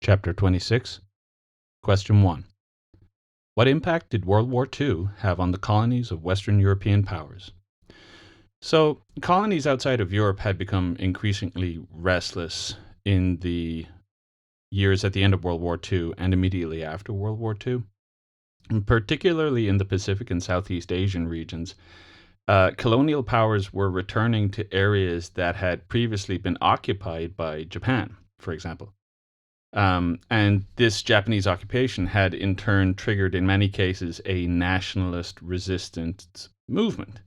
Chapter 26, Question 1. What impact did World War II have on the colonies of Western European powers? So, colonies outside of Europe had become increasingly restless in the years at the end of World War II and immediately after World War II, and particularly in the Pacific and Southeast Asian regions. Colonial powers were returning to areas that had previously been occupied by Japan, for example. And this Japanese occupation had in turn triggered, in many cases, a nationalist resistance movement.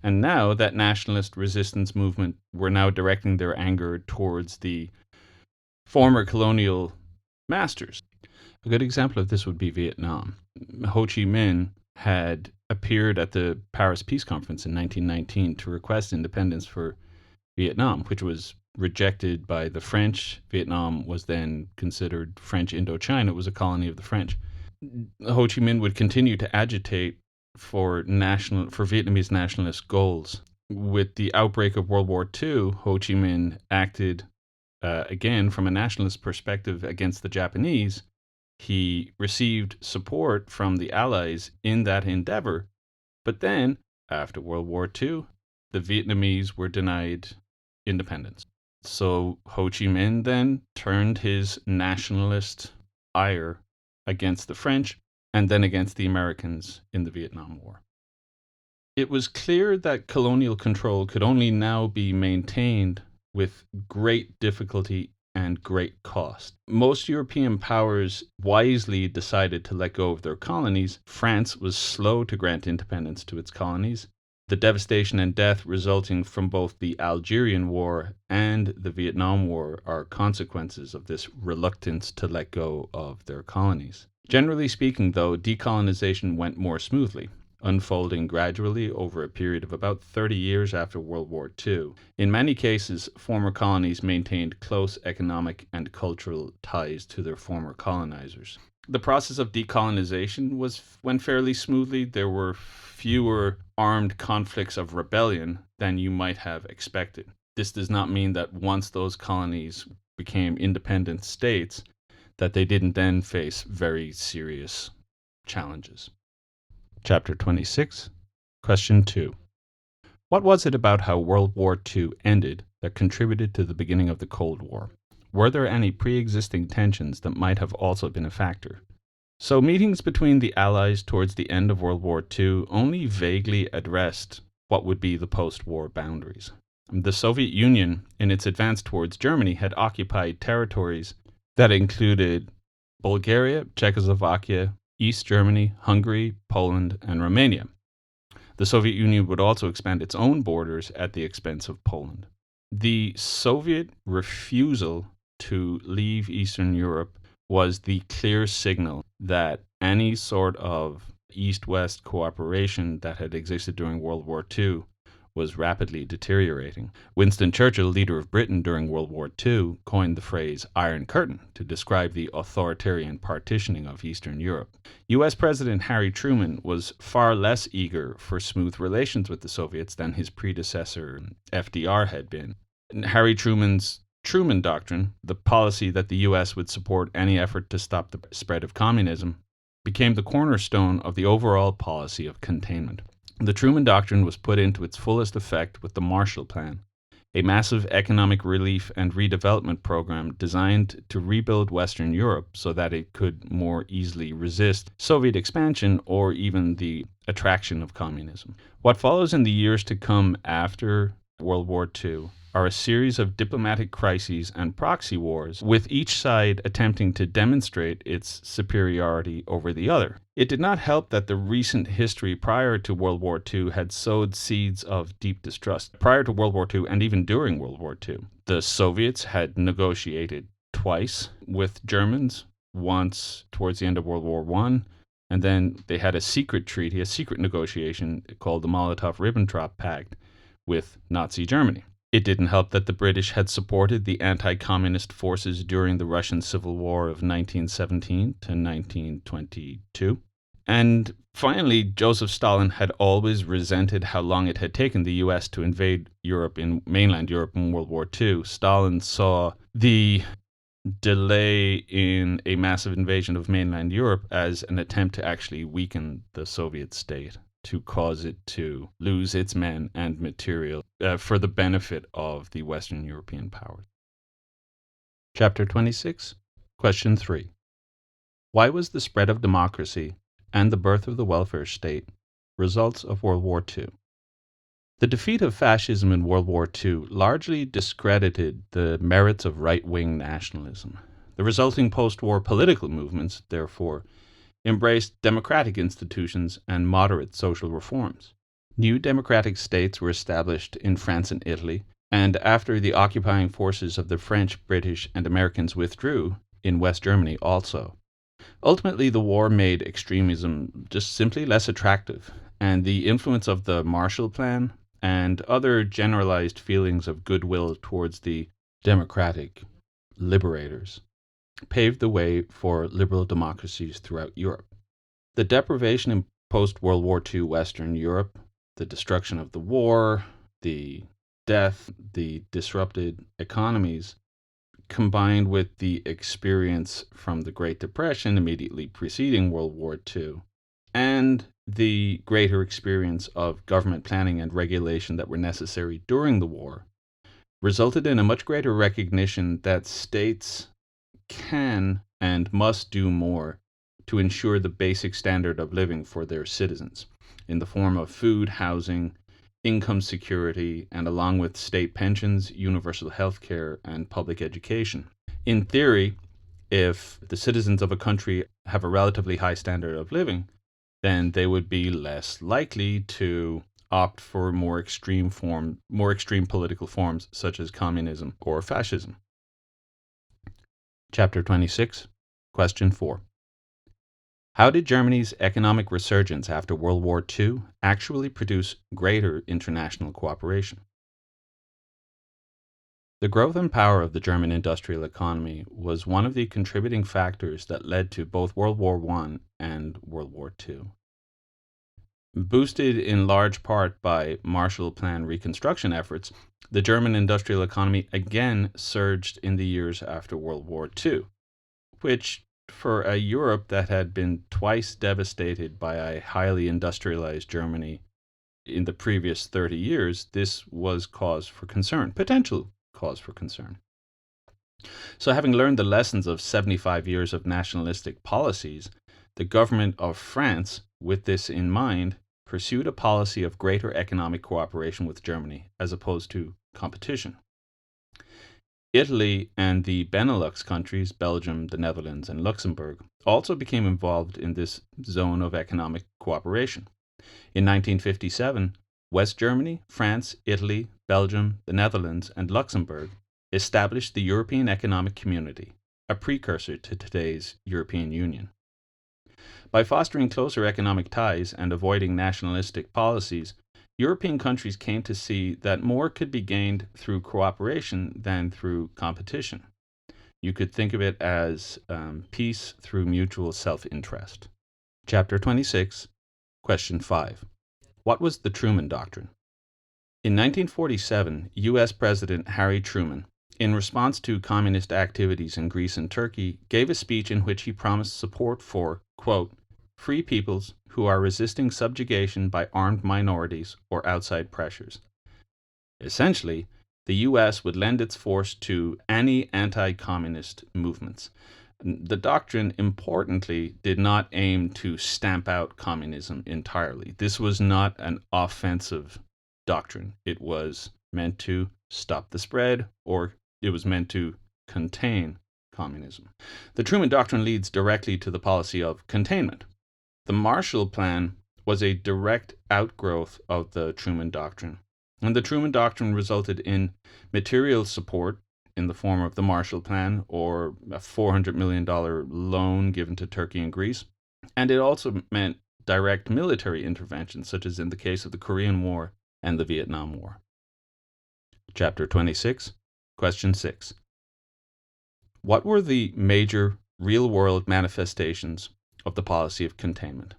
And now that nationalist resistance movement were now directing their anger towards the former colonial masters. A good example of this would be Vietnam. Ho Chi Minh had appeared at the Paris Peace Conference in 1919 to request independence for Vietnam, which was rejected by the French. Vietnam was then considered French Indochina. It was a colony of the French. Ho Chi Minh would continue to agitate for Vietnamese nationalist goals. With the outbreak of World War II, Ho Chi Minh acted again from a nationalist perspective against the Japanese. He received support from the Allies in that endeavor, but then, after World War II, the Vietnamese were denied independence. So Ho Chi Minh then turned his nationalist ire against the French and then against the Americans in the Vietnam War. It was clear that colonial control could only now be maintained with great difficulty and great cost. Most European powers wisely decided to let go of their colonies. France was slow to grant independence to its colonies. The devastation and death resulting from both the Algerian War and the Vietnam War are consequences of this reluctance to let go of their colonies. Generally speaking, though, decolonization went more smoothly, unfolding gradually over a period of about 30 years after World War II. In many cases, former colonies maintained close economic and cultural ties to their former colonizers. The process of decolonization went fairly smoothly. There were fewer armed conflicts of rebellion than you might have expected. This does not mean that once those colonies became independent states, that they didn't then face very serious challenges. Chapter 26, Question 2. What was it about how World War II ended that contributed to the beginning of the Cold War? Were there any pre-existing tensions that might have also been a factor? So meetings between the Allies towards the end of World War II only vaguely addressed what would be the post-war boundaries. The Soviet Union, in its advance towards Germany, had occupied territories that included Bulgaria, Czechoslovakia, East Germany, Hungary, Poland, and Romania. The Soviet Union would also expand its own borders at the expense of Poland. The Soviet refusal to leave Eastern Europe was the clear signal that any sort of East-West cooperation that had existed during World War II was rapidly deteriorating. Winston Churchill, leader of Britain during World War II, coined the phrase Iron Curtain to describe the authoritarian partitioning of Eastern Europe. U.S. President Harry Truman was far less eager for smooth relations with the Soviets than his predecessor FDR had been. Harry Truman's Truman Doctrine, the policy that the U.S. would support any effort to stop the spread of communism, became the cornerstone of the overall policy of containment. The Truman Doctrine was put into its fullest effect with the Marshall Plan, a massive economic relief and redevelopment program designed to rebuild Western Europe so that it could more easily resist Soviet expansion or even the attraction of communism. What follows in the years to come after World War II are a series of diplomatic crises and proxy wars, with each side attempting to demonstrate its superiority over the other. It did not help that the recent history prior to World War II had sowed seeds of deep distrust. Prior to World War II and even during World War II, the Soviets had negotiated twice with Germans, once towards the end of World War I, and then they had a secret treaty, a secret negotiation called the Molotov-Ribbentrop Pact with Nazi Germany. It didn't help that the British had supported the anti-communist forces during the Russian Civil War of 1917 to 1922. And finally, Joseph Stalin had always resented how long it had taken the US to invade mainland Europe in World War II. Stalin saw the delay in a massive invasion of mainland Europe as an attempt to actually weaken the Soviet state, to cause it to lose its men and material for the benefit of the Western European powers. Chapter 26, Question 3. Why was the spread of democracy and the birth of the welfare state results of World War II? The defeat of fascism in World War II largely discredited the merits of right-wing nationalism. The resulting post-war political movements, therefore, embraced democratic institutions and moderate social reforms. New democratic states were established in France and Italy, and after the occupying forces of the French, British, and Americans withdrew, in West Germany also. Ultimately, the war made extremism just simply less attractive, and the influence of the Marshall Plan and other generalized feelings of goodwill towards the democratic liberators paved the way for liberal democracies throughout Europe. The deprivation in post-World War II Western Europe, the destruction of the war, the death, the disrupted economies, combined with the experience from the Great Depression immediately preceding World War II, and the greater experience of government planning and regulation that were necessary during the war, resulted in a much greater recognition that states can and must do more to ensure the basic standard of living for their citizens, in the form of food, housing, income security, and along with state pensions, universal health care, and public education. In theory, if the citizens of a country have a relatively high standard of living, then they would be less likely to opt for more extreme political forms such as communism or fascism. Chapter 26, Question 4. How did Germany's economic resurgence after World War II actually produce greater international cooperation? The growth and power of the German industrial economy was one of the contributing factors that led to both World War I and World War II. Boosted in large part by Marshall Plan reconstruction efforts, the German industrial economy again surged in the years after World War II, which, for a Europe that had been twice devastated by a highly industrialized Germany in the previous 30 years, this was cause for concern, potential cause for concern. So having learned the lessons of 75 years of nationalistic policies, the government of France, with this in mind, pursued a policy of greater economic cooperation with Germany as opposed to competition. Italy and the Benelux countries, Belgium, the Netherlands, and Luxembourg, also became involved in this zone of economic cooperation. In 1957, West Germany, France, Italy, Belgium, the Netherlands, and Luxembourg established the European Economic Community, a precursor to today's European Union. By fostering closer economic ties and avoiding nationalistic policies, European countries came to see that more could be gained through cooperation than through competition. You could think of it as peace through mutual self-interest. Chapter 26, Question 5. What was the Truman Doctrine? In 1947, U.S. President Harry Truman, in response to communist activities in Greece and Turkey, gave a speech in which he promised support for, quote, free peoples who are resisting subjugation by armed minorities or outside pressures. Essentially, the U.S. would lend its force to any anti-communist movements. The doctrine, importantly, did not aim to stamp out communism entirely. This was not an offensive doctrine. It was meant to stop the spread, or it was meant to contain communism. The Truman Doctrine leads directly to the policy of containment. The Marshall Plan was a direct outgrowth of the Truman Doctrine, and the Truman Doctrine resulted in material support in the form of the Marshall Plan, or a $400 million loan given to Turkey and Greece, and it also meant direct military intervention, such as in the case of the Korean War and the Vietnam War. Chapter 26, Question 6. What were the major real-world manifestations of the policy of containment?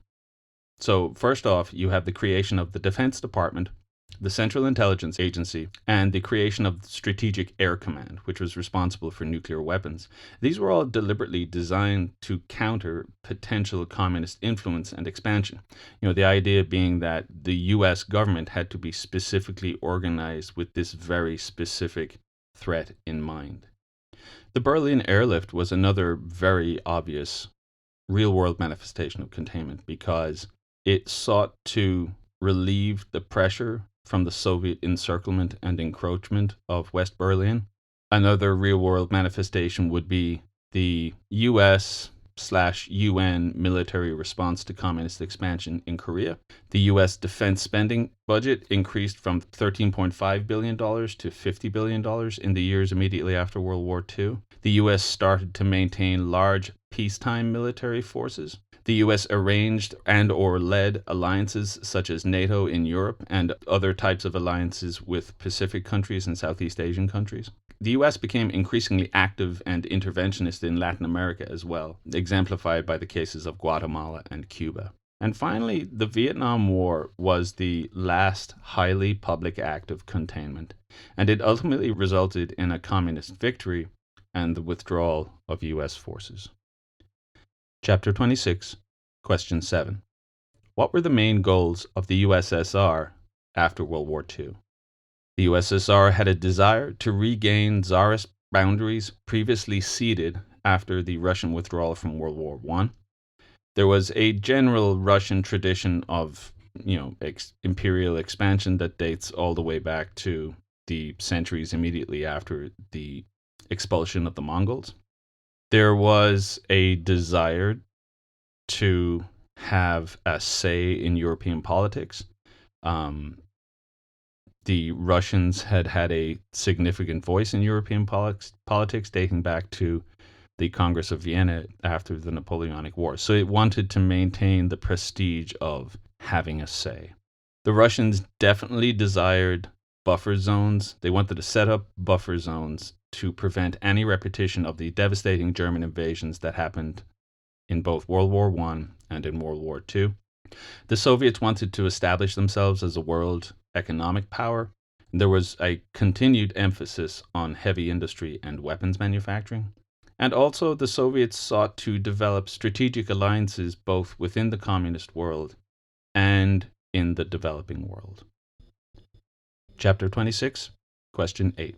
So first off, you have the creation of the Defense Department the Central Intelligence Agency, and the creation of Strategic Air Command, which was responsible for nuclear weapons. These were all deliberately designed to counter potential communist influence and expansion. The idea being that the US government had to be specifically organized with this very specific threat in mind. The Berlin airlift was another very obvious real-world manifestation of containment because it sought to relieve the pressure from the Soviet encirclement and encroachment of West Berlin. Another real-world manifestation would be the US/UN military response to communist expansion in Korea. The US defense spending budget increased from $13.5 billion to $50 billion in the years immediately after World War II. The US started to maintain large peacetime military forces. The US arranged and or led alliances such as NATO in Europe and other types of alliances with Pacific countries and Southeast Asian countries. The US became increasingly active and interventionist in Latin America as well, exemplified by the cases of Guatemala and Cuba. And finally, the Vietnam War was the last highly public act of containment, and it ultimately resulted in a communist victory and the withdrawal of US forces. Chapter 26, Question 7. What were the main goals of the USSR after World War II? The USSR had a desire to regain Tsarist boundaries previously ceded after the Russian withdrawal from World War I. There was a general Russian tradition of, imperial expansion that dates all the way back to the centuries immediately after the expulsion of the Mongols. There was a desire to have a say in European politics. The Russians had had a significant voice in European politics dating back to the Congress of Vienna after the Napoleonic Wars. So it wanted to maintain the prestige of having a say. The Russians definitely desired buffer zones. They wanted to set up buffer zones to prevent any repetition of the devastating German invasions that happened in both World War I and in World War II. The Soviets wanted to establish themselves as a world economic power. There was a continued emphasis on heavy industry and weapons manufacturing. And also the Soviets sought to develop strategic alliances both within the communist world and in the developing world. Chapter 26, Question 8.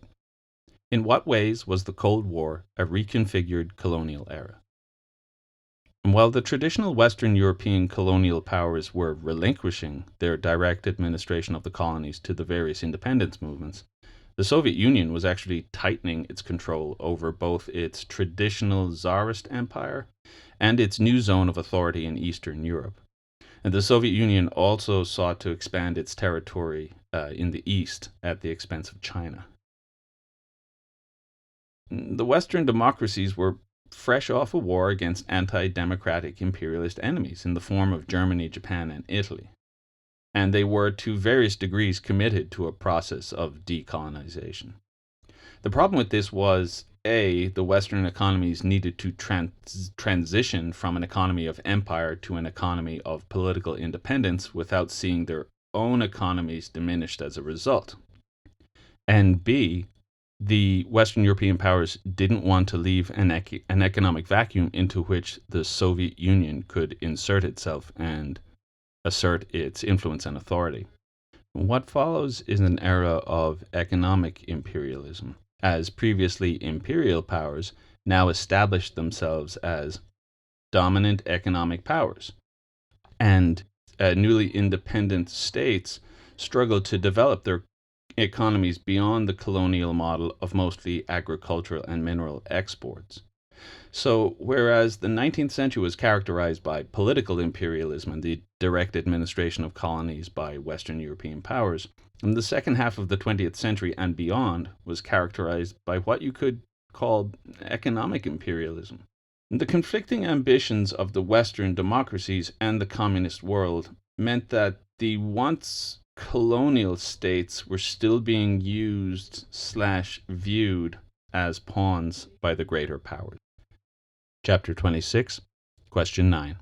In what ways was the Cold War a reconfigured colonial era? While the traditional Western European colonial powers were relinquishing their direct administration of the colonies to the various independence movements, the Soviet Union was actually tightening its control over both its traditional Tsarist empire and its new zone of authority in Eastern Europe. And the Soviet Union also sought to expand its territory in the East at the expense of China. The Western democracies were fresh off a war against anti-democratic imperialist enemies in the form of Germany, Japan, and Italy. And they were to various degrees committed to a process of decolonization. The problem with this was, A, the Western economies needed to transition from an economy of empire to an economy of political independence without seeing their own economies diminished as a result. And B, the Western European powers didn't want to leave an economic vacuum into which the Soviet Union could insert itself and assert its influence and authority. What follows is an era of economic imperialism, as previously imperial powers now established themselves as dominant economic powers, and newly independent states struggled to develop their economies beyond the colonial model of mostly agricultural and mineral exports. So, whereas the 19th century was characterized by political imperialism and the direct administration of colonies by Western European powers, and the second half of the 20th century and beyond was characterized by what you could call economic imperialism. The conflicting ambitions of the Western democracies and the communist world meant that the once colonial states were still being used/viewed as pawns by the greater powers. Chapter 26, Question 9.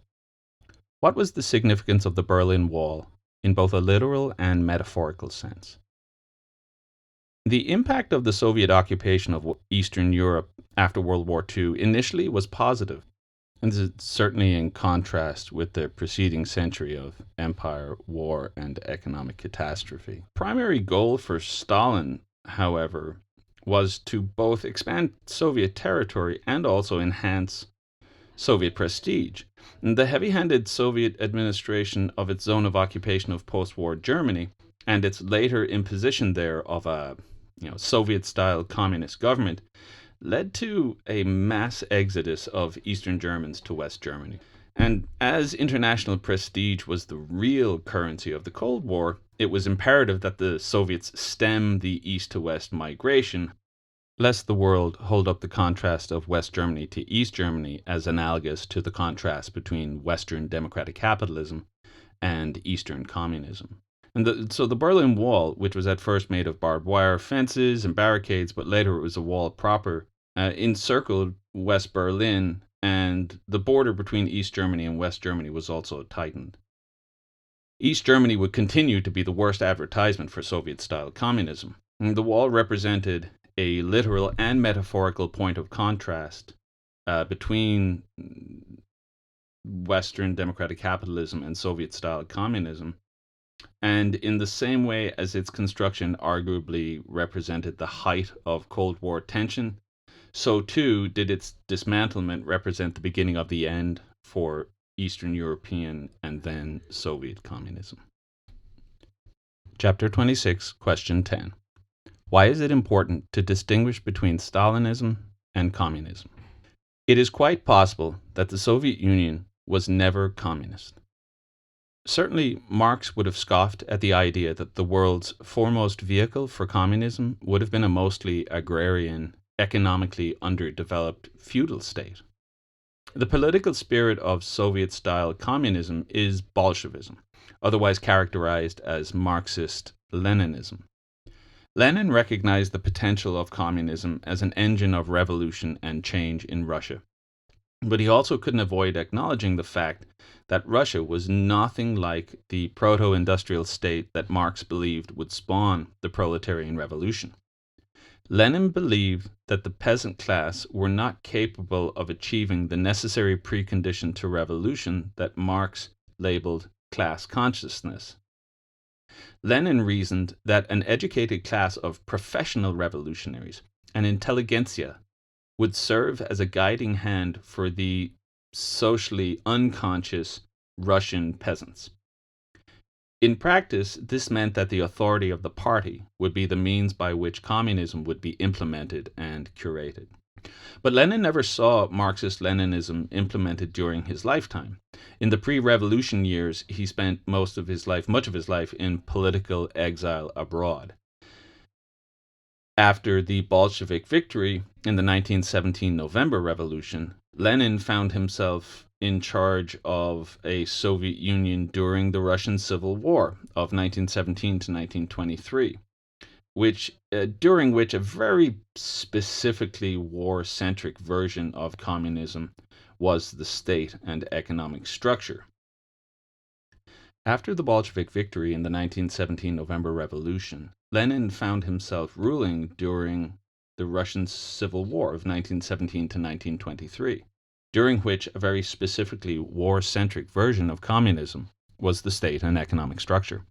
What was the significance of the Berlin Wall in both a literal and metaphorical sense. The impact of the Soviet occupation of Eastern Europe after World War II initially was positive, and this is certainly in contrast with the preceding century of empire, war, and economic catastrophe. Primary goal for Stalin, however, was to both expand Soviet territory and also enhance Soviet prestige. And the heavy-handed Soviet administration of its zone of occupation of post-war Germany and its later imposition there of a Soviet-style communist government led to a mass exodus of Eastern Germans to West Germany. And as international prestige was the real currency of the Cold War, it was imperative that the Soviets stem the east to west migration, lest the world hold up the contrast of West Germany to East Germany as analogous to the contrast between Western democratic capitalism and Eastern communism. And so the Berlin Wall, which was at first made of barbed wire fences and barricades, but later it was a wall proper, encircled West Berlin, and the border between East Germany and West Germany was also tightened. East Germany would continue to be the worst advertisement for Soviet-style communism. And the wall represented a literal and metaphorical point of contrast between Western democratic capitalism and Soviet-style communism. And in the same way as its construction arguably represented the height of Cold War tension, so too did its dismantlement represent the beginning of the end for Eastern European and then Soviet communism. Chapter 26, Question 10. Why is it important to distinguish between Stalinism and communism? It is quite possible that the Soviet Union was never communist. Certainly, Marx would have scoffed at the idea that the world's foremost vehicle for communism would have been a mostly agrarian, economically underdeveloped feudal state. The political spirit of Soviet-style communism is Bolshevism, otherwise characterized as Marxist-Leninism. Lenin recognized the potential of communism as an engine of revolution and change in Russia. But he also couldn't avoid acknowledging the fact that Russia was nothing like the proto-industrial state that Marx believed would spawn the proletarian revolution. Lenin believed that the peasant class were not capable of achieving the necessary precondition to revolution that Marx labeled class consciousness. Lenin reasoned that an educated class of professional revolutionaries, an intelligentsia, would serve as a guiding hand for the socially unconscious Russian peasants. In practice, this meant that the authority of the party would be the means by which communism would be implemented and curated. But Lenin never saw Marxist-Leninism implemented during his lifetime. In the pre-revolution years, he spent much of his life, in political exile abroad. After the Bolshevik victory in the 1917 November Revolution, Lenin found himself in charge of a Soviet Union during the Russian Civil War of 1917 to 1923, during which a very specifically war-centric version of communism was the state and economic structure. After the Bolshevik victory in the 1917 November Revolution, Lenin found himself ruling during the Russian Civil War of 1917 to 1923, during which a very specifically war-centric version of communism was the state and economic structure.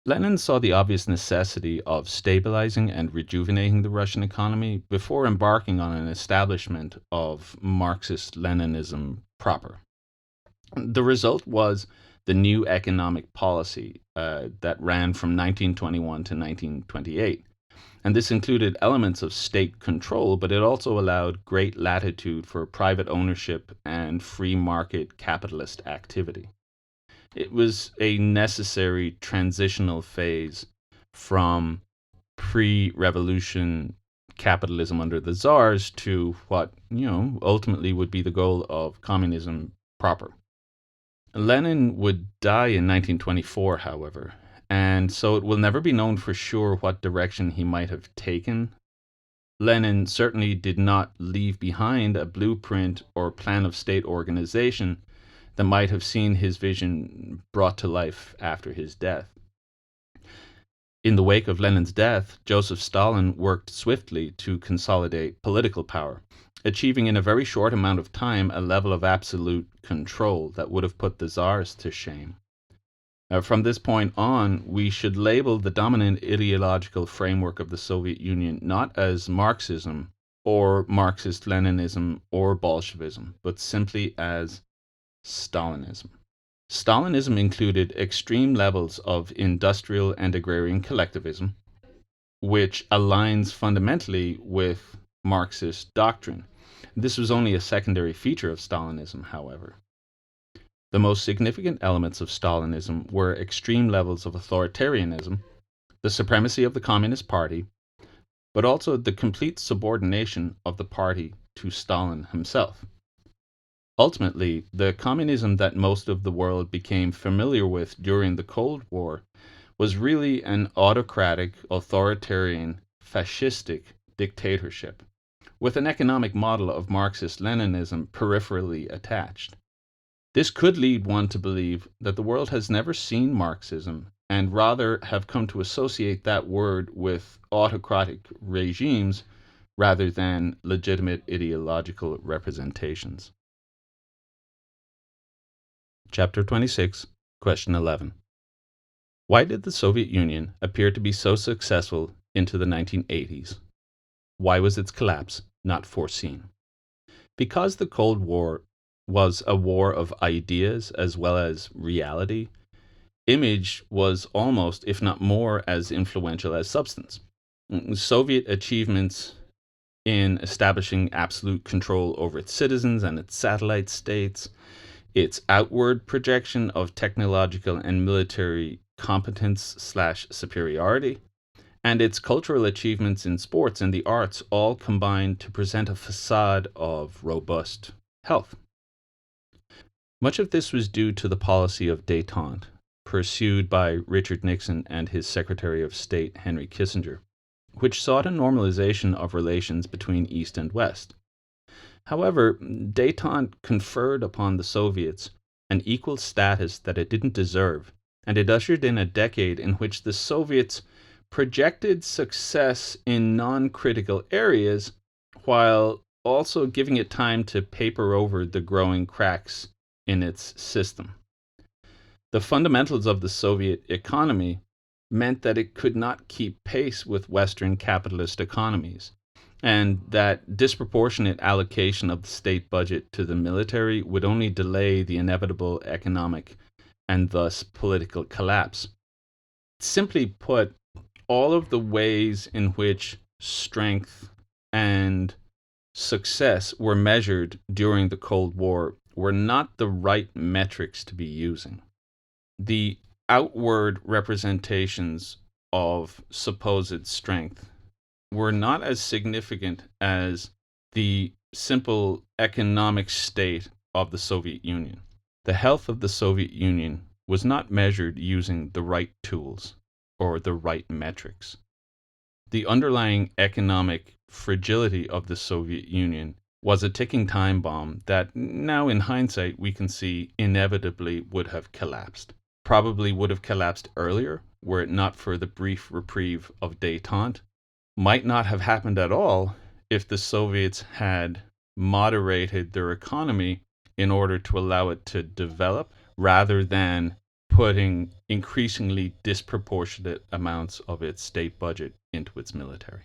Lenin saw the obvious necessity of stabilizing and rejuvenating the Russian economy before embarking on an establishment of Marxist-Leninism proper. The result was the new economic policy that ran from 1921 to 1928. And this included elements of state control, but it also allowed great latitude for private ownership and free market capitalist activity. It was a necessary transitional phase from pre-revolution capitalism under the czars to what, ultimately would be the goal of communism proper. Lenin would die in 1924, however, and so it will never be known for sure what direction he might have taken. Lenin certainly did not leave behind a blueprint or plan of state organization that might have seen his vision brought to life after his death. In the wake of Lenin's death, Joseph Stalin worked swiftly to consolidate political power, achieving in a very short amount of time a level of absolute control that would have put the Tsars to shame. From this point on, we should label the dominant ideological framework of the Soviet Union not as Marxism or Marxist-Leninism or Bolshevism, but simply as Stalinism. Stalinism included extreme levels of industrial and agrarian collectivism, which aligns fundamentally with Marxist doctrine. This was only a secondary feature of Stalinism, however. The most significant elements of Stalinism were extreme levels of authoritarianism, the supremacy of the Communist Party, but also the complete subordination of the party to Stalin himself. Ultimately, the communism that most of the world became familiar with during the Cold War was really an autocratic, authoritarian, fascistic dictatorship, with an economic model of Marxist-Leninism peripherally attached. This could lead one to believe that the world has never seen Marxism and rather have come to associate that word with autocratic regimes rather than legitimate ideological representations. Chapter 26, Question 11. Why did the Soviet Union appear to be so successful into the 1980s? Why was its collapse not foreseen? Because the Cold War was a war of ideas as well as reality, image was almost, if not more, as influential as substance. Soviet achievements in establishing absolute control over its citizens and its satellite states, its outward projection of technological and military competence/superiority, and its cultural achievements in sports and the arts all combined to present a facade of robust health. Much of this was due to the policy of détente pursued by Richard Nixon and his Secretary of State Henry Kissinger, which sought a normalization of relations between East and West. However, détente conferred upon the Soviets an equal status that it didn't deserve, and it ushered in a decade in which the Soviets projected success in non-critical areas while also giving it time to paper over the growing cracks in its system. The fundamentals of the Soviet economy meant that it could not keep pace with Western capitalist economies, and that disproportionate allocation of the state budget to the military would only delay the inevitable economic and thus political collapse. Simply put, all of the ways in which strength and success were measured during the Cold War were not the right metrics to be using. The outward representations of supposed strength were not as significant as the simple economic state of the Soviet Union. The health of the Soviet Union was not measured using the right tools or the right metrics. The underlying economic fragility of the Soviet Union was a ticking time bomb that now in hindsight we can see inevitably would have collapsed. Probably would have collapsed earlier were it not for the brief reprieve of détente. Might not have happened at all if the Soviets had moderated their economy in order to allow it to develop rather than putting increasingly disproportionate amounts of its state budget into its military.